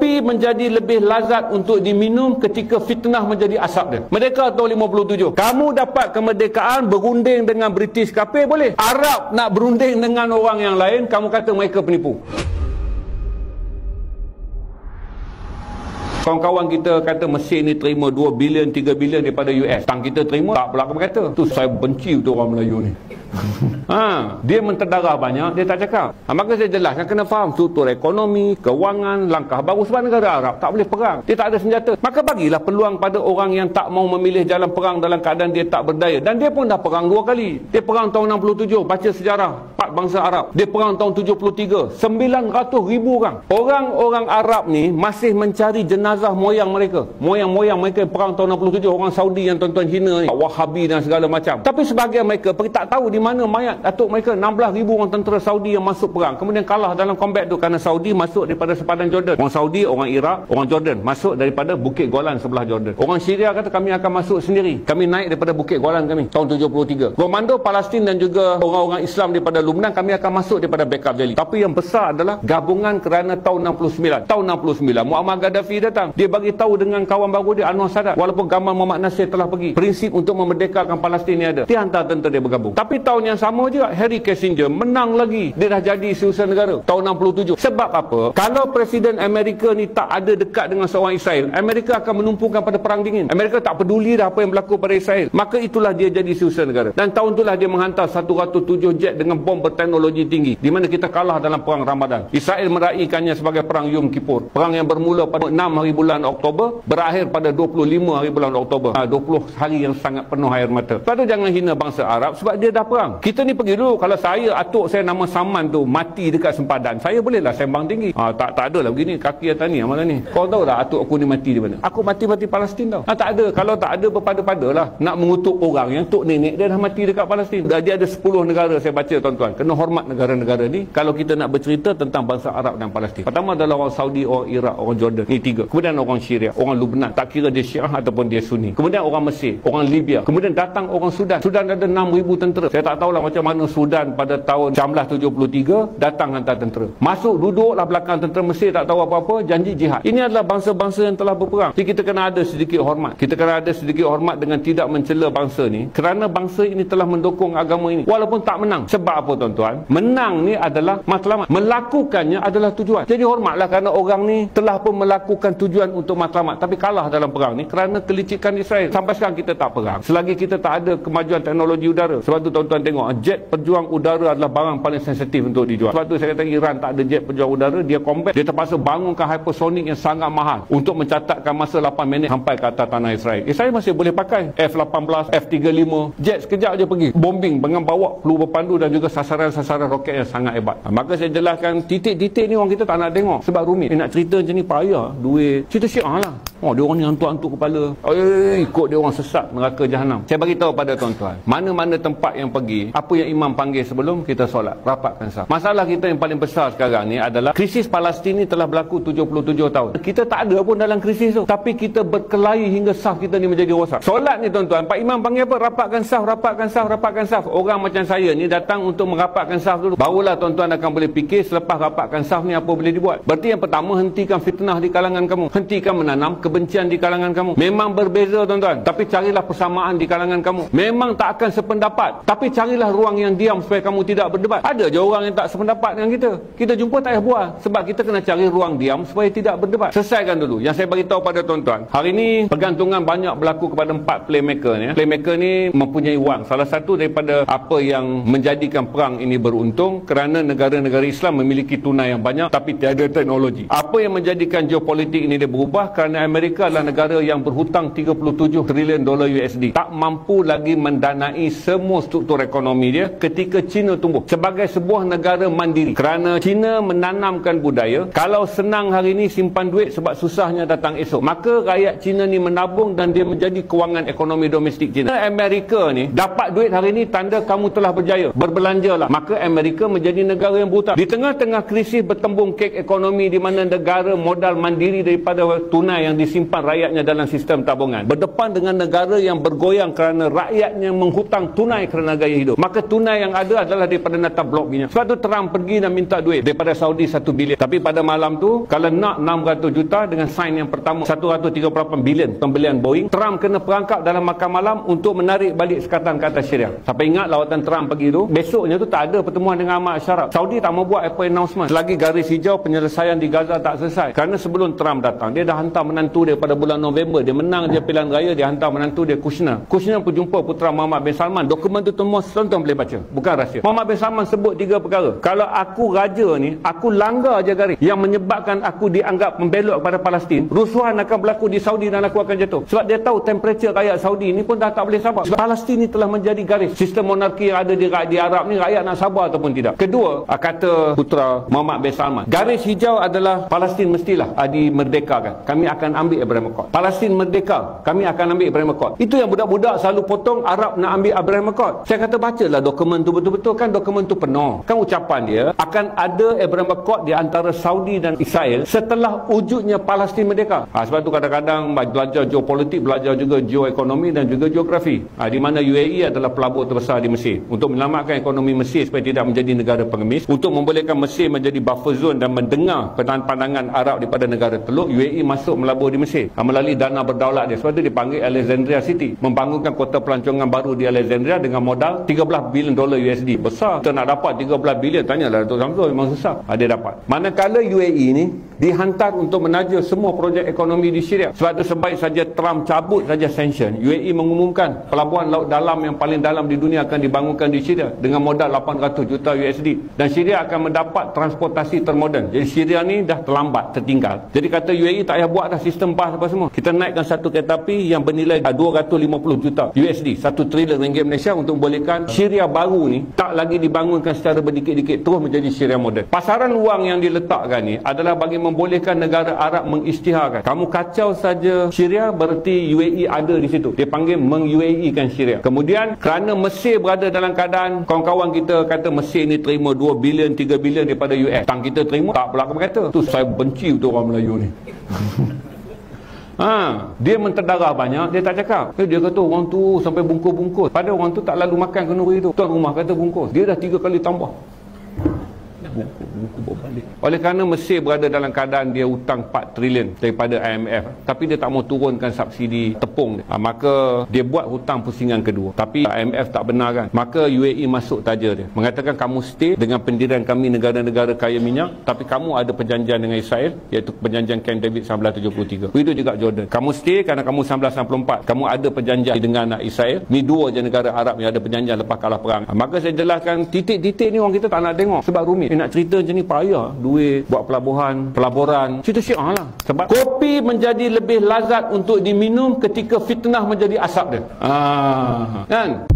Kopi menjadi lebih lazat untuk diminum ketika fitnah menjadi asap dia. Merdeka tahun 57. Kamu dapat kemerdekaan berunding dengan British kafir boleh. Arab nak berunding dengan orang yang lain, kamu kata mereka penipu. Kawan-kawan kita kata Mesir ni terima 2 bilion, 3 bilion daripada US. Tang kita terima, tak pula kata. Tu saya benci untuk orang Melayu ni. Dia menterdarah banyak, dia tak cakap. Maka saya jelaskan, kena faham struktur ekonomi, kewangan, langkah baru. Sebab negara Arab tak boleh perang, dia tak ada senjata. Maka bagilah peluang pada orang yang tak mau memilih jalan perang dalam keadaan dia tak berdaya. Dan dia pun dah perang 2 kali. Dia perang tahun 67, baca sejarah 4 bangsa Arab. Dia perang tahun 73, 900,000 orang. Orang-orang Arab ni masih mencari jenazah moyang mereka. Moyang-moyang mereka perang tahun 67. Orang Saudi yang tuan-tuan hina ni, Wahabi dan segala macam. Tapi sebahagian mereka pergi tak tahu di mana mayat datuk mereka. 16,000 orang tentera Saudi yang masuk perang, kemudian kalah dalam combat tu kerana Saudi masuk daripada sepadan Jordan. Orang Saudi, orang Iraq, orang Jordan masuk daripada Bukit Golan sebelah Jordan. Orang Syria kata kami akan masuk sendiri, kami naik daripada Bukit Golan kami tahun 73. Komando Palestin dan juga orang-orang Islam daripada Lubnan, kami akan masuk daripada Bekaa Valley. Tapi yang besar adalah gabungan kerana tahun 69. Tahun 69 Muammar Gaddafi datang, dia bagi tahu dengan kawan baru dia Anwar Sadat, walaupun Gamal Muhammad Nasir telah pergi, prinsip untuk memerdekakan Palestin ni ada, dia hantar tentera dia bergabung. Tapi tahun yang sama juga Henry Kissinger menang lagi, dia dah jadi seusaha negara tahun 67. Sebab apa? Kalau Presiden Amerika ni tak ada dekat dengan seorang Israel, Amerika akan menumpukan pada perang dingin. Amerika tak peduli dah apa yang berlaku pada Israel. Maka itulah dia jadi seusaha negara. Dan tahun itulah dia menghantar 107 jet dengan bom berteknologi tinggi, di mana kita kalah dalam perang Ramadan. Israel meraihkannya sebagai perang Yom Kippur, perang yang bermula pada 6 hari bulan Oktober, berakhir pada 25 hari bulan Oktober. 20 hari yang sangat penuh air mata. Sebab tu jangan hina bangsa Arab sebab dia dah perang. Kita ni pergi dulu, kalau saya atuk saya nama Saman tu mati dekat sempadan, saya bolehlah sembang tinggi. Tak ada lah begini kaki atas ni amalan ni. Kau tahu tak atuk aku ni mati di mana? Aku mati Palestin tau. Tak ada. Kalau tak ada berpada-padalah nak mengutuk orang yang tok nenek dia dah mati dekat Palestin. Dia ada 10 negara saya baca tuan-tuan. Kena hormat negara-negara ni kalau kita nak bercerita tentang bangsa Arab dan Palestin. Pertama adalah orang Saudi, orang Iraq, orang Jordan. Ni 3. Kemudian orang Syria, orang Lubnan, tak kira dia Syiah ataupun dia Sunni. Kemudian orang Mesir, orang Libya. Kemudian datang orang Sudan. Sudan ada 6,000 tentera. Saya tak tahulah macam mana Sudan pada tahun 1973 datang hantar tentera. Masuk duduklah belakang tentera Mesir, tak tahu apa-apa, janji jihad. Ini adalah bangsa-bangsa yang telah berperang. Jadi kita kena ada sedikit hormat. Kita kena ada sedikit hormat dengan tidak mencela bangsa ni, kerana bangsa ini telah mendukung agama ini walaupun tak menang. Sebab apa tuan-tuan? Menang ni adalah matlamat, melakukannya adalah tujuan. Jadi hormatlah kerana orang ni telah pun melakukan tujuan untuk matlamat, tapi kalah dalam perang ni kerana kelicikan Israel. Sampai sekarang kita tak perang selagi kita tak ada kemajuan teknologi udara. Sebab tu tuan-tuan tengok, jet pejuang udara adalah barang paling sensitif untuk dijual. Sebab tu saya kata Iran tak ada jet pejuang udara, dia combat, dia terpaksa bangunkan hypersonic yang sangat mahal untuk mencatatkan masa 8 minit sampai ke atas tanah Israel. Israel masih boleh pakai F-18, F-35, jet sekejap je pergi bombing dengan bawa peluru berpandu dan juga sasaran-sasaran roket yang sangat hebat. Maka saya jelaskan titik-titik ni orang kita tak nak tengok sebab rumit. Nak cerita macam ni payah, duit, cerita Syiah lah. Dia orang ni hantuk-hantuk kepala, ikut dia orang sesat neraka jahanam. Saya bagi tahu pada tuan-tuan, mana-mana tempat yang pergi, apa yang imam panggil sebelum kita solat, rapatkan saf. Masalah kita yang paling besar sekarang ni adalah krisis Palestin ni telah berlaku 77 tahun. Kita tak ada pun dalam krisis tu, tapi kita berkelahi hingga saf kita ni menjadi rosak. Solat ni tuan-tuan, Pak Imam panggil apa? Rapatkan saf, rapatkan saf, rapatkan saf. Orang macam saya ni datang untuk merapatkan saf dulu, barulah tuan-tuan akan boleh fikir selepas rapatkan saf ni apa boleh dibuat. Berarti yang pertama, hentikan fitnah di kalangan kamu, hentikan menanam kebencian di kalangan kamu. Memang berbeza tuan-tuan, tapi carilah persamaan di kalangan kamu. Memang tak akan sependapat, tapi carilah ruang yang diam supaya kamu tidak berdebat. Ada je orang yang tak sependapat dengan kita, kita jumpa tak payah bual, sebab kita kena cari ruang diam supaya tidak berdebat. Selesaikan dulu. Yang saya bagi tahu pada tuan-tuan, hari ini pergantungan banyak berlaku kepada 4 playmaker ni. Playmaker ni mempunyai wang. Salah satu daripada apa yang menjadikan perang ini beruntung kerana negara-negara Islam memiliki tunai yang banyak tapi tiada teknologi. Apa yang menjadikan geopolitik ini dia berubah kerana Amerika adalah negara yang berhutang 37 trilion dolar USD, tak mampu lagi mendanai semua struktur ekonomi dia ketika China tumbuh sebagai sebuah negara mandiri. Kerana China menanamkan budaya, kalau senang hari ini simpan duit sebab susahnya datang esok. Maka rakyat China ni menabung dan dia menjadi kewangan ekonomi domestik China. Amerika ni dapat duit hari ini tanda kamu telah berjaya, berbelanjalah. Maka Amerika menjadi negara yang berhutang. Di tengah-tengah krisis bertembung kek ekonomi di mana negara modal mandiri daripada tunai yang disimpan rakyatnya dalam sistem tabungan, berdepan dengan negara yang bergoyang kerana rakyatnya menghutang tunai kerana gaya hidup. Maka tunai yang ada adalah daripada nata blok minyak. Sebab tu Trump pergi dan minta duit daripada Saudi 1 bilion. Tapi pada malam tu, kalau nak 600 juta dengan sign yang pertama 138 bilion pembelian Boeing, Trump kena perangkap dalam makan malam untuk menarik balik sekatan ke atas Syria. Sampai ingat lawatan Trump pergi tu, besoknya tu tak ada pertemuan dengan Ahmad Syaraf. Saudi tak mau buat apa announcement selagi garis hijau penyelesaian di Gaza tak selesai. Kerana sebelum Trump datang, dia dah hantar menantu dia pada bulan November. Dia menang je pilihan raya, dia hantar menantu dia Kushner. Kushner pun jumpa putera Muhammad bin Salman. Dokumen tu semua tuan-tuan boleh baca, bukan rahsia. Muhammad bin Salman sebut 3 perkara. Kalau aku raja ni, aku langgar je garis yang menyebabkan aku dianggap membelot kepada Palestin, rusuhan akan berlaku di Saudi dan aku akan jatuh. Sebab dia tahu temperature rakyat Saudi ni pun dah tak boleh sabar. Sebab Palestin ni telah menjadi garis sistem monarki yang ada di Arab ni, rakyat nak sabar ataupun tidak. Kedua, kata putera Muhammad bin Salman, garis hijau adalah Palestin mestilah dimerdekakan. Kami akan ambil Abraham Accord. Palestin merdeka, kami akan ambil Abraham Accord. Itu yang budak-budak selalu potong Arab nak ambil Abraham Accord. Saya kata bacalah dokumen tu betul-betul, kan dokumen tu penuh. Kan ucapan dia akan ada Abraham Accord di antara Saudi dan Israel setelah wujudnya Palestin merdeka. Sebab tu kadang-kadang belajar geopolitik, belajar juga geoekonomi dan juga geografi. Di mana UAE adalah pelabur terbesar di Mesir. Untuk menyelamatkan ekonomi Mesir supaya tidak menjadi negara pengemis, untuk membolehkan Mesir menjadi buffer zone dan mendengar pandangan Arab daripada negara Teluk, UAE masuk melabur di Mesir melalui dana berdaulat dia. Sebab tu dipanggil Alexandria City. Membangunkan kota pelancongan baru di Alexandria dengan modal $13 bilion USD. Besar. Kita nak dapat 13 bilion, tanyalah Datuk Samsul, memang susah. Dia dapat. Manakala UAE ni dihantar untuk menaja semua projek ekonomi di Syria. Sebab tu sebaik saja Trump cabut saja sanction, UAE mengumumkan pelabuhan laut dalam yang paling dalam di dunia akan dibangunkan di Syria dengan modal 800 juta USD. Dan Syria akan mendapat transportasi termoden. Jadi Syria ni dah terlambat, tertinggal. Jadi kata UAE tak payah buat dah sistem bas apa semua. Kita naikkan satu kereta api yang bernilai 250 juta USD, 1 trilion ringgit Malaysia, untuk membolehkan Syria baru ni tak lagi dibangunkan secara berdikit-dikit, terus menjadi Syria moden. Pasaran wang yang diletakkan ni adalah bagi membolehkan negara Arab mengisytiharkan. Kamu kacau saja Syria, berarti UAE ada di situ. Dia panggil meng-UAE-kan Syria. Kemudian kerana Mesir berada dalam keadaan, kawan-kawan kita kata Mesir ni terima 2 bilion, 3 bilion daripada US. Tang kita terima, tak pula kata. Tu saya benci betul orang Melayu ni. Dia menterdarah banyak, dia tak cakap. Dia kata orang tu sampai bungkus-bungkus. Padahal orang tu tak lalu makan kenduri tu. Tuan rumah kata bungkus. Dia dah 3 kali tambah. Oleh kerana Mesir berada dalam keadaan dia hutang 4 trilion daripada IMF, tapi dia tak mau turunkan subsidi tepung dia. Maka dia buat hutang pusingan kedua, tapi IMF tak benarkan. Maka UAE masuk taja dia, mengatakan kamu stay dengan pendirian kami negara-negara kaya minyak, tapi kamu ada perjanjian dengan Israel, iaitu perjanjian Camp David 1973. Begitu juga Jordan. Kamu stay kerana kamu 1964 kamu ada perjanjian dengan Israel. Ni dua je negara Arab yang ada perjanjian lepas kalah perang. Maka saya jelaskan titik-titik ni orang kita tak nak tengok sebab rumit. Nak cerita macam ni payah, duit buat pelaburan, cerita Syiah lah. Sebab kopi menjadi lebih lazat untuk diminum ketika fitnah menjadi asap dia. Kan?